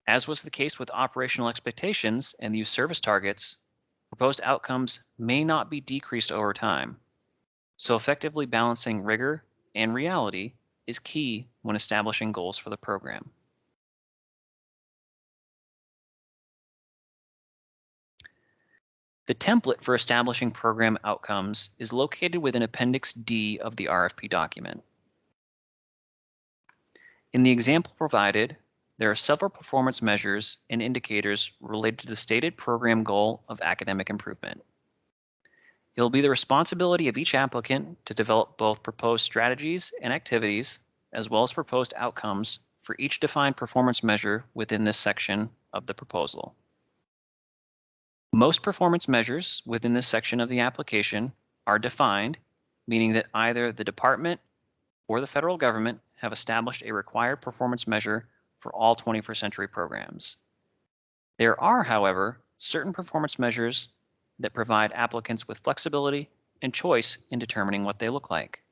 As was the case with operational expectations and youth service targets, proposed outcomes may not be decreased over time, so effectively balancing rigor and reality is key when establishing goals for the program. The template for establishing program outcomes is located within Appendix D of the RFP document. In the example provided, there are several performance measures and indicators related to the stated program goal of academic improvement. It will be the responsibility of each applicant to develop both proposed strategies and activities, as well as proposed outcomes for each defined performance measure within this section of the proposal. Most performance measures within this section of the application are defined, meaning that either the department or the federal government have established a required performance measure for all 21st century programs. There are, however, certain performance measures that provide applicants with flexibility and choice in determining what they look like.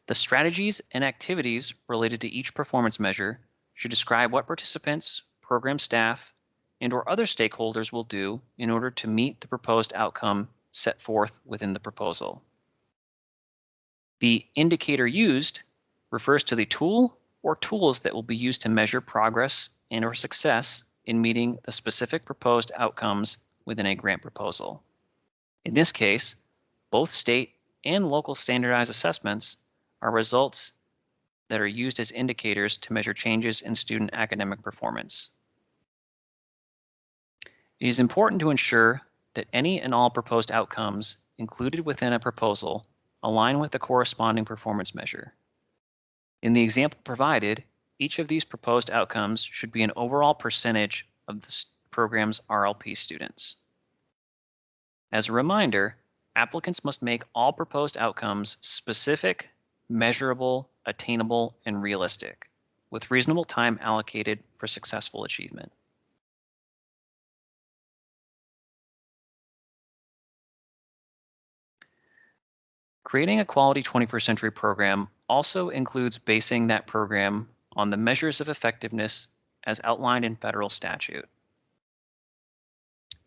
The strategies and activities related to each performance measure should describe what participants, program staff, and/or other stakeholders will do in order to meet the proposed outcome set forth within the proposal. The indicator used refers to the tool or tools that will be used to measure progress and/or success in meeting the specific proposed outcomes within a grant proposal. In this case, both state and local standardized assessments are results that are used as indicators to measure changes in student academic performance. It is important to ensure that any and all proposed outcomes included within a proposal align with the corresponding performance measure. In the example provided, each of these proposed outcomes should be an overall percentage of the program's RLP students. As a reminder, applicants must make all proposed outcomes specific, measurable, attainable, and realistic, with reasonable time allocated for successful achievement. Creating a quality 21st century program also includes basing that program on the measures of effectiveness as outlined in federal statute.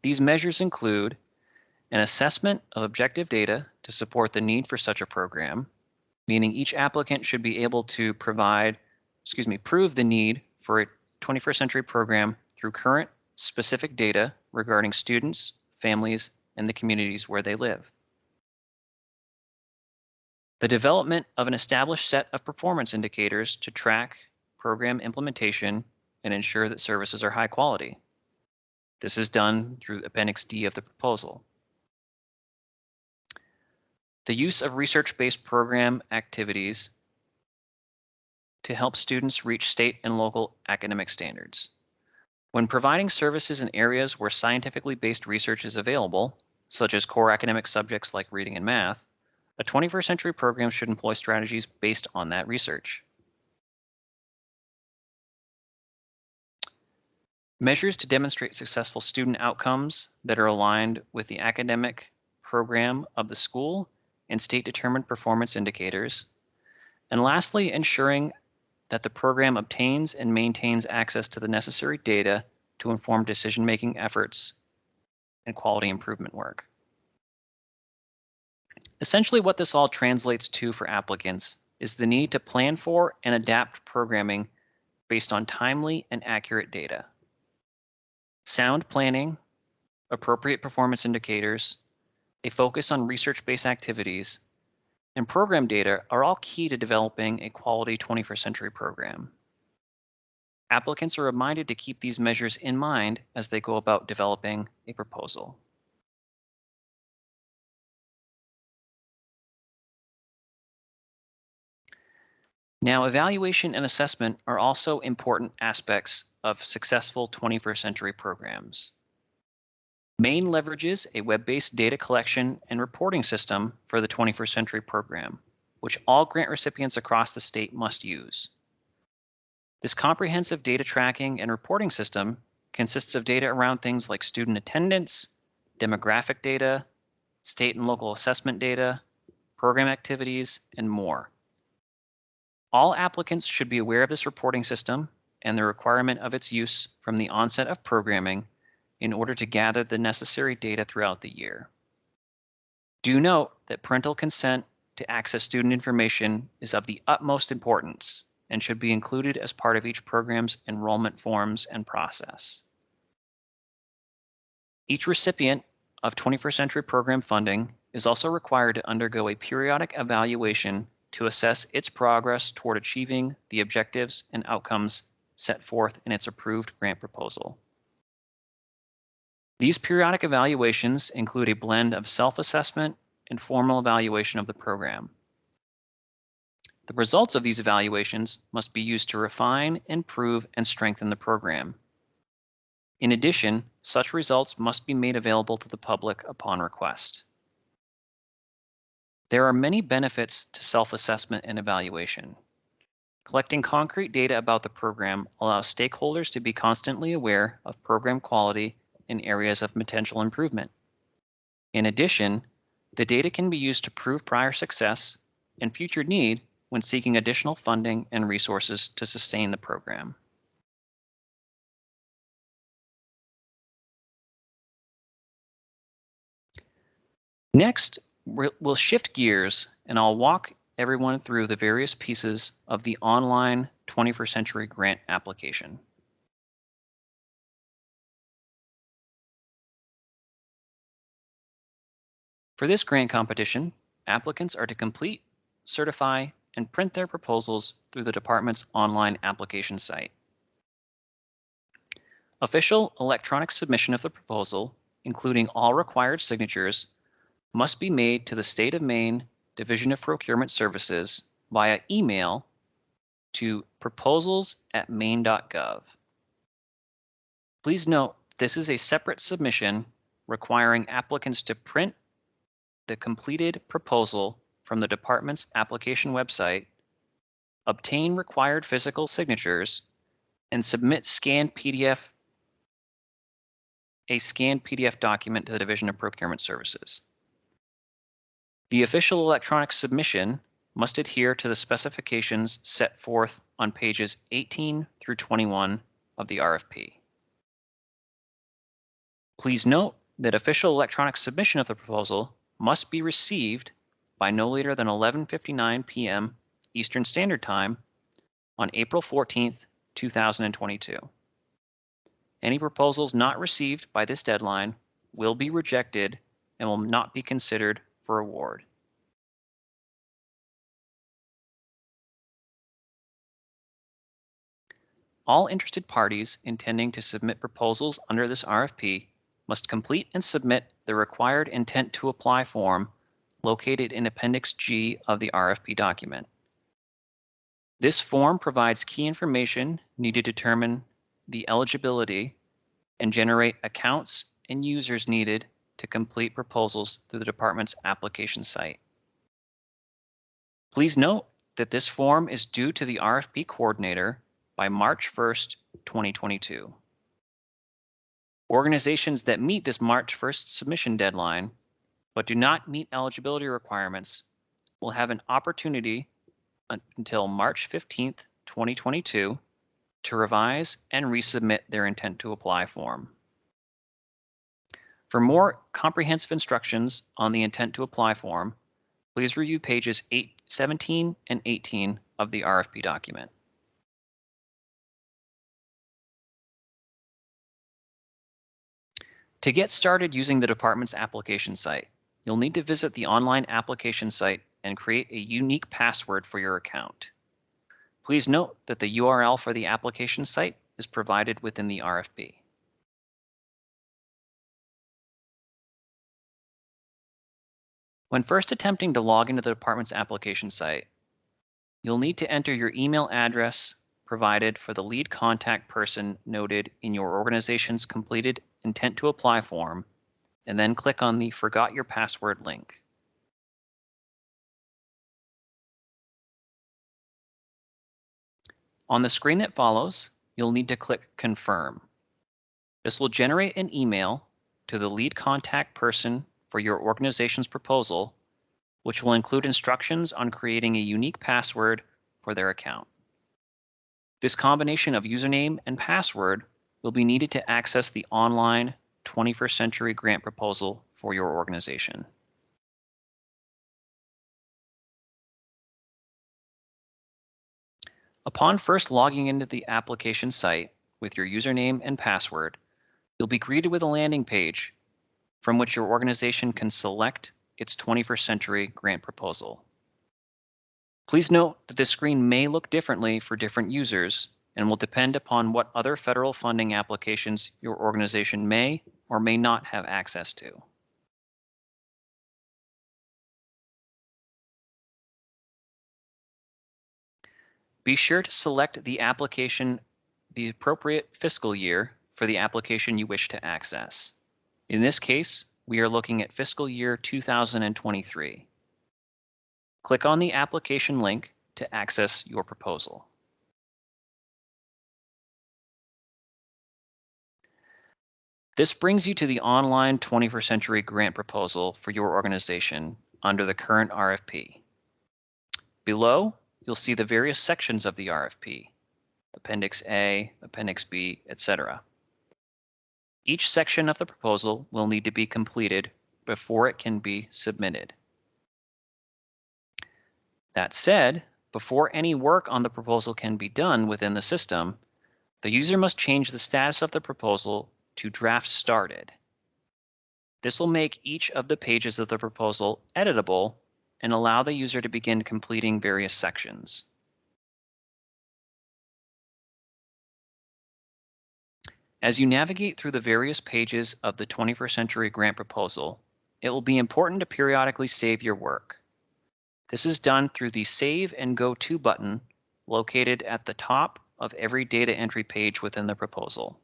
These measures include an assessment of objective data to support the need for such a program, meaning each applicant should be able to prove the need for a 21st century program through current specific data regarding students, families, and the communities where they live. The development of an established set of performance indicators to track program implementation and ensure that services are high quality. This is done through Appendix D of the proposal. The use of research-based program activities to help students reach state and local academic standards. When providing services in areas where scientifically based research is available, such as core academic subjects like reading and math, a 21st century program should employ strategies based on that research. Measures to demonstrate successful student outcomes that are aligned with the academic program of the school and state-determined performance indicators. And lastly, ensuring that the program obtains and maintains access to the necessary data to inform decision-making efforts and quality improvement work. Essentially, what this all translates to for applicants is the need to plan for and adapt programming based on timely and accurate data. Sound planning, appropriate performance indicators, a focus on research-based activities, and program data are all key to developing a quality 21st century program. Applicants are reminded to keep these measures in mind as they go about developing a proposal. Now, evaluation and assessment are also important aspects of successful 21st century programs. Maine leverages a web-based data collection and reporting system for the 21st century program, which all grant recipients across the state must use. This comprehensive data tracking and reporting system consists of data around things like student attendance, demographic data, state and local assessment data, program activities, and more. All applicants should be aware of this reporting system and the requirement of its use from the onset of programming in order to gather the necessary data throughout the year. Do note that parental consent to access student information is of the utmost importance and should be included as part of each program's enrollment forms and process. Each recipient of 21st Century Program funding is also required to undergo a periodic evaluation to assess its progress toward achieving the objectives and outcomes set forth in its approved grant proposal. These periodic evaluations include a blend of self-assessment and formal evaluation of the program. The results of these evaluations must be used to refine, improve, and strengthen the program. In addition, such results must be made available to the public upon request. There are many benefits to self-assessment and evaluation. Collecting concrete data about the program allows stakeholders to be constantly aware of program quality and areas of potential improvement. In addition, the data can be used to prove prior success and future need when seeking additional funding and resources to sustain the program. Next, we'll shift gears and I'll walk everyone through the various pieces of the online 21st Century grant application. For this grant competition, applicants are to complete, certify, and print their proposals through the department's online application site. Official electronic submission of the proposal, including all required signatures, must be made to the State of Maine Division of Procurement Services via email to proposals@maine.gov. Please note this is a separate submission requiring applicants to print the completed proposal from the department's application website, obtain required physical signatures, and submit a scanned PDF document to the Division of Procurement Services. The official electronic submission must adhere to the specifications set forth on pages 18 through 21 of the RFP. Please note that official electronic submission of the proposal must be received by no later than 11:59 p.m. Eastern Standard Time on April 14th, 2022. Any proposals not received by this deadline will be rejected and will not be considered for award. All interested parties intending to submit proposals under this RFP must complete and submit the required intent to apply form located in Appendix G of the RFP document. This form provides key information needed to determine the eligibility and generate accounts and users needed to complete proposals through the department's application site. Please note that this form is due to the RFP coordinator by March 1st, 2022. Organizations that meet this March 1st submission deadline but do not meet eligibility requirements will have an opportunity until March 15th, 2022 to revise and resubmit their intent to apply form. For more comprehensive instructions on the intent to apply form, please review pages 17 and 18 of the RFP document. To get started using the department's application site, you'll need to visit the online application site and create a unique password for your account. Please note that the URL for the application site is provided within the RFP. When first attempting to log into the department's application site, you'll need to enter your email address provided for the lead contact person noted in your organization's completed intent to apply form, and then click on the Forgot Your Password link. On the screen that follows, you'll need to click Confirm. This will generate an email to the lead contact person for your organization's proposal, which will include instructions on creating a unique password for their account. This combination of username and password will be needed to access the online 21st Century grant proposal for your organization. Upon first logging into the application site with your username and password, you'll be greeted with a landing page from which your organization can select its 21st Century grant proposal. Please note that this screen may look differently for different users and will depend upon what other federal funding applications your organization may or may not have access to. Be sure to select the appropriate fiscal year for the application you wish to access. In this case, we are looking at fiscal year 2023. Click on the application link to access your proposal. This brings you to the online 21st Century grant proposal for your organization under the current RFP. Below, you'll see the various sections of the RFP, Appendix A, Appendix B, etc. Each section of the proposal will need to be completed before it can be submitted. That said, before any work on the proposal can be done within the system, the user must change the status of the proposal to draft started. This will make each of the pages of the proposal editable and allow the user to begin completing various sections. As you navigate through the various pages of the 21st Century grant proposal, it will be important to periodically save your work. This is done through the Save and Go To button located at the top of every data entry page within the proposal.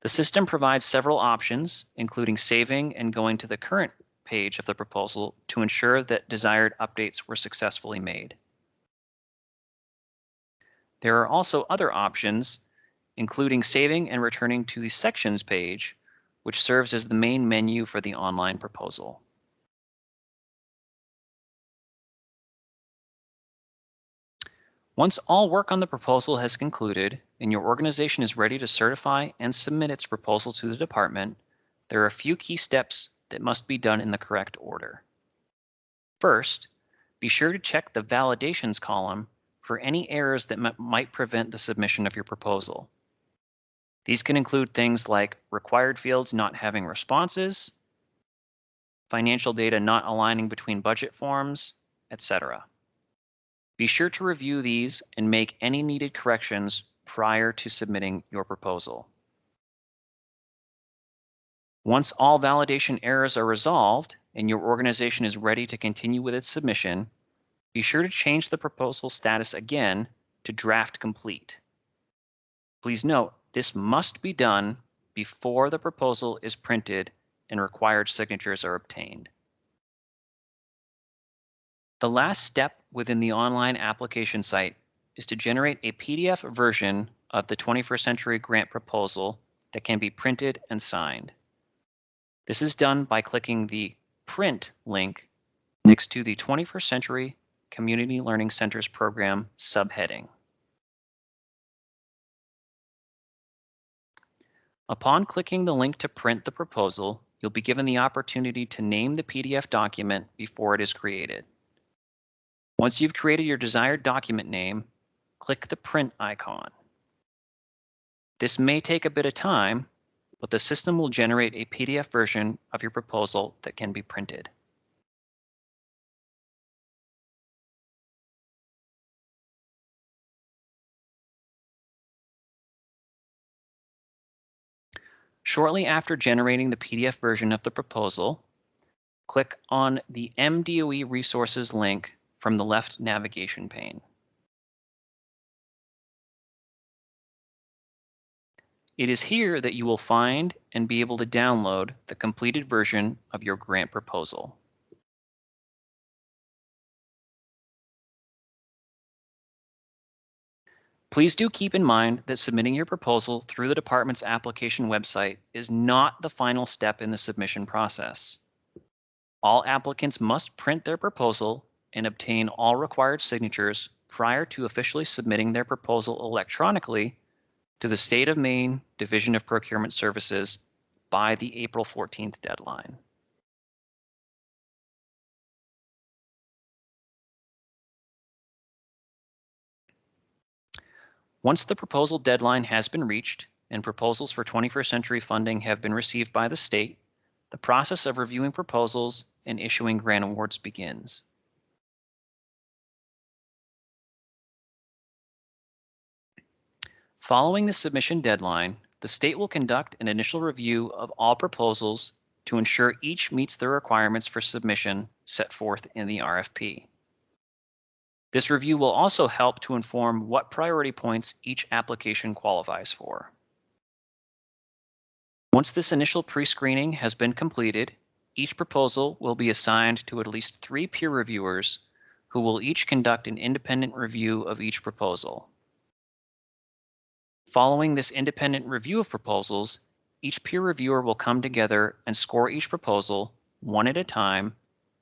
The system provides several options, including saving and going to the current page of the proposal to ensure that desired updates were successfully made. There are also other options, including saving and returning to the Sections page, which serves as the main menu for the online proposal. Once all work on the proposal has concluded and your organization is ready to certify and submit its proposal to the department, there are a few key steps that must be done in the correct order. First, be sure to check the Validations column for any errors that might prevent the submission of your proposal. These can include things like required fields not having responses, financial data not aligning between budget forms, etc. Be sure to review these and make any needed corrections prior to submitting your proposal. Once all validation errors are resolved and your organization is ready to continue with its submission, be sure to change the proposal status again to Draft Complete. Please note, this must be done before the proposal is printed and required signatures are obtained. The last step within the online application site is to generate a PDF version of the 21st Century grant proposal that can be printed and signed. This is done by clicking the Print link next to the 21st Century Community Learning Centers Program subheading. Upon clicking the link to print the proposal, you'll be given the opportunity to name the PDF document before it is created. Once you've created your desired document name, click the print icon. This may take a bit of time, but the system will generate a PDF version of your proposal that can be printed. Shortly after generating the PDF version of the proposal, click on the MDOE Resources link from the left navigation pane. It is here that you will find and be able to download the completed version of your grant proposal. Please do keep in mind that submitting your proposal through the department's application website is not the final step in the submission process. All applicants must print their proposal and obtain all required signatures prior to officially submitting their proposal electronically to the State of Maine Division of Procurement Services by the April 14th deadline. Once the proposal deadline has been reached and proposals for 21st century funding have been received by the state, the process of reviewing proposals and issuing grant awards begins. Following the submission deadline, the state will conduct an initial review of all proposals to ensure each meets the requirements for submission set forth in the RFP. This review will also help to inform what priority points each application qualifies for. Once this initial pre-screening has been completed, each proposal will be assigned to at least 3 peer reviewers who will each conduct an independent review of each proposal. Following this independent review of proposals, each peer reviewer will come together and score each proposal one at a time,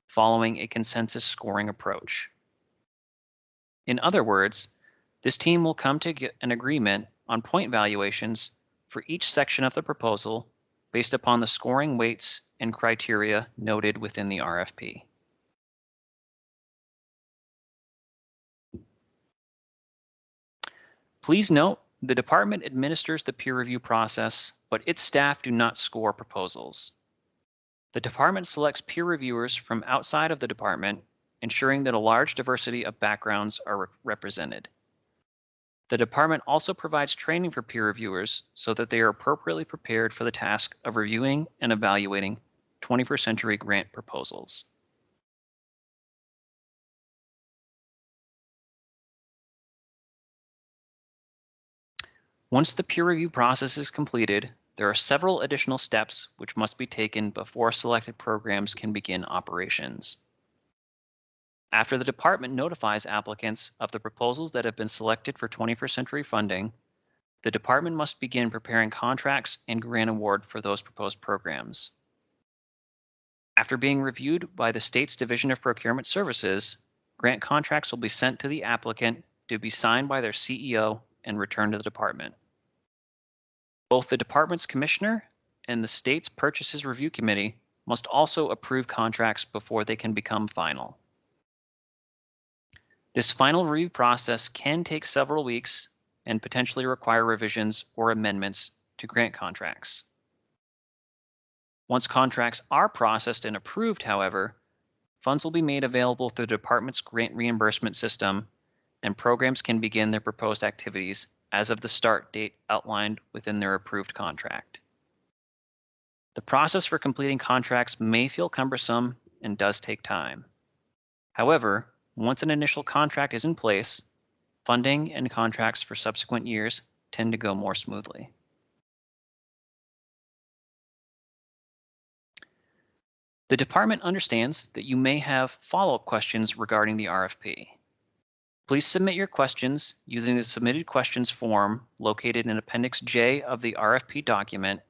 following a consensus scoring approach. In other words, this team will come to an agreement on point valuations for each section of the proposal based upon the scoring weights and criteria noted within the RFP. Please note, the department administers the peer review process, but its staff do not score proposals. The department selects peer reviewers from outside of the department, ensuring that a large diversity of backgrounds are represented. The department also provides training for peer reviewers so that they are appropriately prepared for the task of reviewing and evaluating 21st century grant proposals. Once the peer review process is completed, there are several additional steps which must be taken before selected programs can begin operations. After the department notifies applicants of the proposals that have been selected for 21st century funding, the department must begin preparing contracts and grant award for those proposed programs. After being reviewed by the state's Division of Procurement Services, grant contracts will be sent to the applicant to be signed by their CEO and returned to the department. Both the department's commissioner and the state's Purchases Review Committee must also approve contracts before they can become final. This final review process can take several weeks and potentially require revisions or amendments to grant contracts. Once contracts are processed and approved, however, funds will be made available through the department's grant reimbursement system, and programs can begin their proposed activities as of the start date outlined within their approved contract. The process for completing contracts may feel cumbersome and does take time. However, once an initial contract is in place, funding and contracts for subsequent years tend to go more smoothly. The department understands that you may have follow-up questions regarding the RFP. Please submit your questions using the submitted questions form located in Appendix J of the RFP document,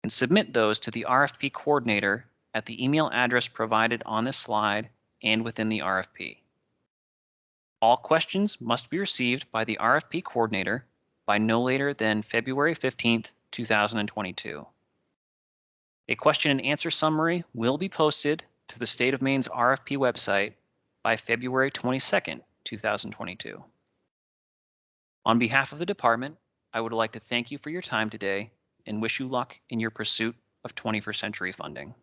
and submit those to the RFP coordinator at the email address provided on this slide and within the RFP. All questions must be received by the RFP coordinator by no later than February 15th, 2022. A question and answer summary will be posted to the State of Maine's RFP website by February 22nd, 2022. On behalf of the department, I would like to thank you for your time today and wish you luck in your pursuit of 21st century funding.